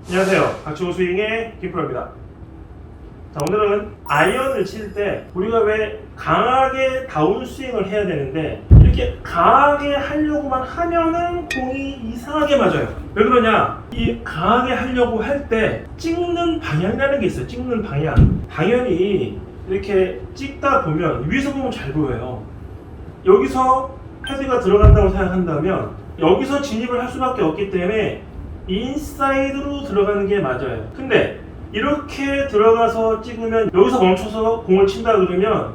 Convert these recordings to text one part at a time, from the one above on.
안녕하세요. 박지호 스윙의 김프로입니다. 자, 오늘은 아이언을 칠 때 우리가 왜 강하게 다운스윙을 해야 되는데 이렇게 강하게 하려고만 하면은 공이 이상하게 맞아요. 왜 그러냐? 이 강하게 하려고 할 때 찍는 방향이라는 게 있어요. 찍는 방향. 당연히 이렇게 찍다 보면 위에서 보면 잘 보여요. 여기서 헤드가 들어간다고 생각한다면 여기서 진입을 할 수밖에 없기 때문에 인사이드로 들어가는 게 맞아요. 근데 이렇게 들어가서 찍으면 여기서 멈춰서 공을 친다 그러면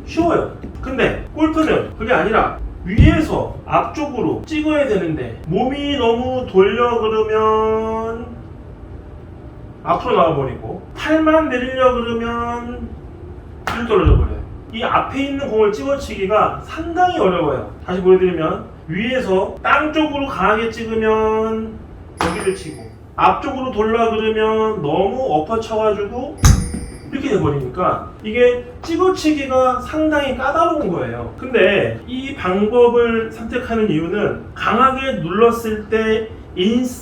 쉬워요. 근데 골프는 그게 아니라 위에서 앞쪽으로 찍어야 되는데 몸이 너무 돌려 그러면 앞으로 나와버리고 팔만 내리려 그러면 뒤로 떨어져 버려요. 이 앞에 있는 공을 찍어치기가 상당히 어려워요. 다시 보여드리면 위에서 땅 쪽으로 강하게 찍으면 여기를 치고 앞쪽으로 돌라 그러면 너무 엎어쳐가지고 이렇게 돼버리니까 이게 찍어치기가 상당히 까다로운 거예요. 근데 이 방법을 선택하는 이유는 강하게 눌렀을 때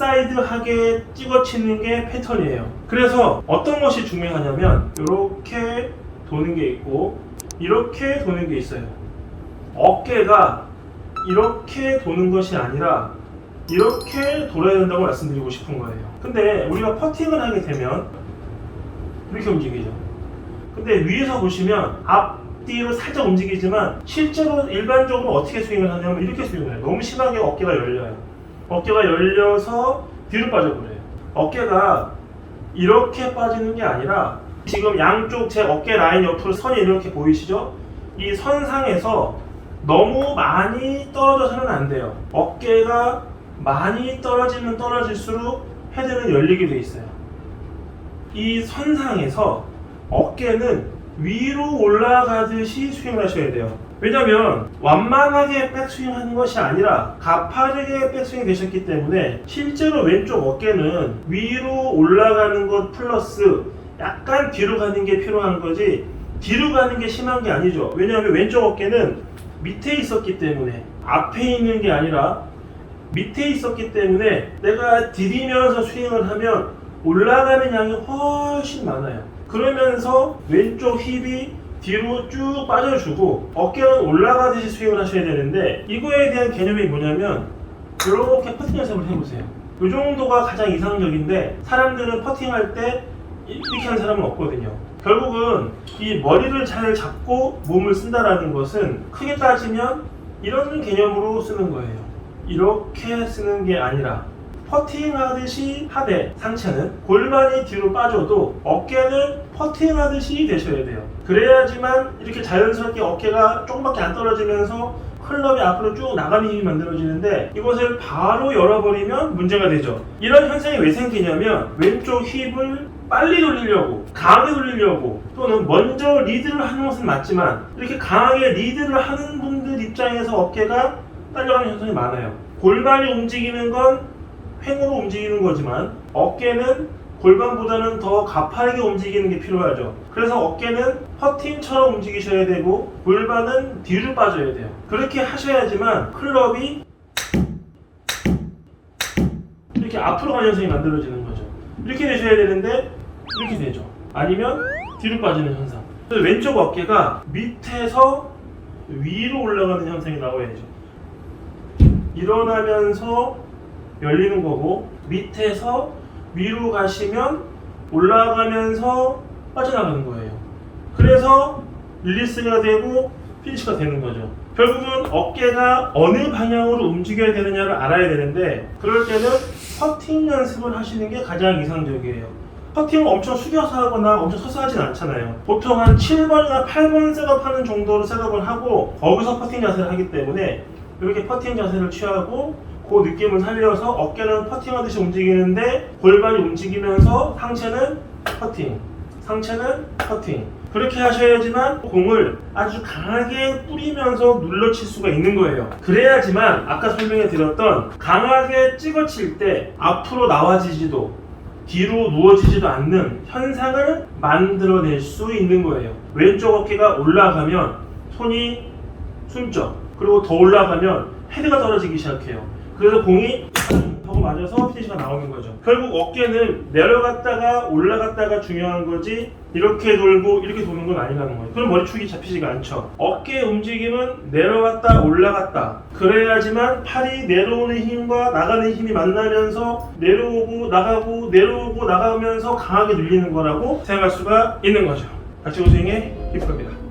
인사이드하게 찍어치는 게 패턴이에요. 그래서 어떤 것이 중요하냐면 이렇게 도는 게 있고 이렇게 도는 게 있어요. 어깨가 이렇게 도는 것이 아니라 이렇게 돌아야 된다고 말씀드리고 싶은 거예요. 근데 우리가 퍼팅을 하게 되면 이렇게 움직이죠. 근데 위에서 보시면 앞뒤로 살짝 움직이지만 실제로 일반적으로 어떻게 스윙을 하냐면 이렇게 스윙을 해요. 너무 심하게 어깨가 열려요. 어깨가 열려서 뒤로 빠져버려요. 어깨가 이렇게 빠지는 게 아니라 지금 양쪽 제 어깨 라인 옆으로 선이 이렇게 보이시죠? 이 선상에서 너무 많이 떨어져서는 안 돼요. 어깨가 많이 떨어지면 떨어질수록 헤드는 열리게 돼 있어요. 이 선상에서 어깨는 위로 올라가듯이 스윙을 하셔야 돼요. 왜냐면 완만하게 백스윙 하는 것이 아니라 가파르게 백스윙이 되셨기 때문에 실제로 왼쪽 어깨는 위로 올라가는 것 플러스 약간 뒤로 가는 게 필요한 거지 뒤로 가는 게 심한 게 아니죠. 왜냐하면 왼쪽 어깨는 밑에 있었기 때문에 앞에 있는 게 아니라 밑에 있었기 때문에 내가 디디면서 스윙을 하면 올라가는 양이 훨씬 많아요. 그러면서 왼쪽 힙이 뒤로 쭉 빠져주고 어깨는 올라가듯이 스윙을 하셔야 되는데 이거에 대한 개념이 뭐냐면 이렇게 퍼팅 연습을 해보세요. 이 정도가 가장 이상적인데 사람들은 퍼팅할 때 이렇게 하는 사람은 없거든요. 결국은 이 머리를 잘 잡고 몸을 쓴다라는 것은 크게 따지면 이런 개념으로 쓰는 거예요. 이렇게 쓰는 게 아니라 퍼팅하듯이 하되 상체는 골반이 뒤로 빠져도 어깨는 퍼팅하듯이 되셔야 돼요. 그래야지만 이렇게 자연스럽게 어깨가 조금밖에 안 떨어지면서 클럽이 앞으로 쭉 나가는 힘이 만들어지는데 이것을 바로 열어버리면 문제가 되죠. 이런 현상이 왜 생기냐면 왼쪽 힙을 빨리 돌리려고 강하게 돌리려고 또는 먼저 리드를 하는 것은 맞지만 이렇게 강하게 리드를 하는 분들 입장에서 어깨가 딸려가는 현상이 많아요. 골반이 움직이는 건 횡으로 움직이는 거지만 어깨는 골반보다는 더 가파르게 움직이는 게 필요하죠. 그래서 어깨는 퍼팅처럼 움직이셔야 되고 골반은 뒤로 빠져야 돼요. 그렇게 하셔야지만 클럽이 이렇게 앞으로 가는 현상이 만들어지는 거죠. 이렇게 되셔야 되는데 이렇게 되죠. 아니면 뒤로 빠지는 현상. 그래서 왼쪽 어깨가 밑에서 위로 올라가는 현상이 나와야죠. 일어나면서 열리는 거고 밑에서 위로 가시면 올라가면서 빠져나가는 거예요. 그래서 릴리스가 되고 피니시가 되는 거죠. 결국은 어깨가 어느 방향으로 움직여야 되느냐를 알아야 되는데 그럴 때는 퍼팅 연습을 하시는 게 가장 이상적이에요. 퍼팅을 엄청 숙여서 하거나 엄청 서서 하진 않잖아요. 보통 한 7번이나 8번 셋업하는 정도로 셋업을 하고 거기서 퍼팅 자세를 하기 때문에 이렇게 퍼팅 자세를 취하고 그 느낌을 살려서 어깨는 퍼팅하듯이 움직이는데 골반이 움직이면서 상체는 퍼팅, 상체는 퍼팅 그렇게 하셔야지만 공을 아주 강하게 뿌리면서 눌러칠 수가 있는 거예요. 그래야지만 아까 설명해 드렸던 강하게 찍어칠 때 앞으로 나와지지도 뒤로 누워지지도 않는 현상을 만들어낼 수 있는 거예요. 왼쪽 어깨가 올라가면 손이 숨죠. 그리고 더 올라가면 헤드가 떨어지기 시작해요. 그래서 공이 하고 맞아서 피니시가 나오는 거죠. 결국 어깨는 내려갔다가 올라갔다가 중요한 거지 이렇게 돌고 이렇게 도는 건 아니라는 거예요. 그럼 머리축이 잡히지가 않죠. 어깨 움직임은 내려갔다 올라갔다 그래야지만 팔이 내려오는 힘과 나가는 힘이 만나면서 내려오고 나가고 내려오고 나가면서 강하게 눌리는 거라고 생각할 수가 있는 거죠. 박지호 선생의 힙합입니다.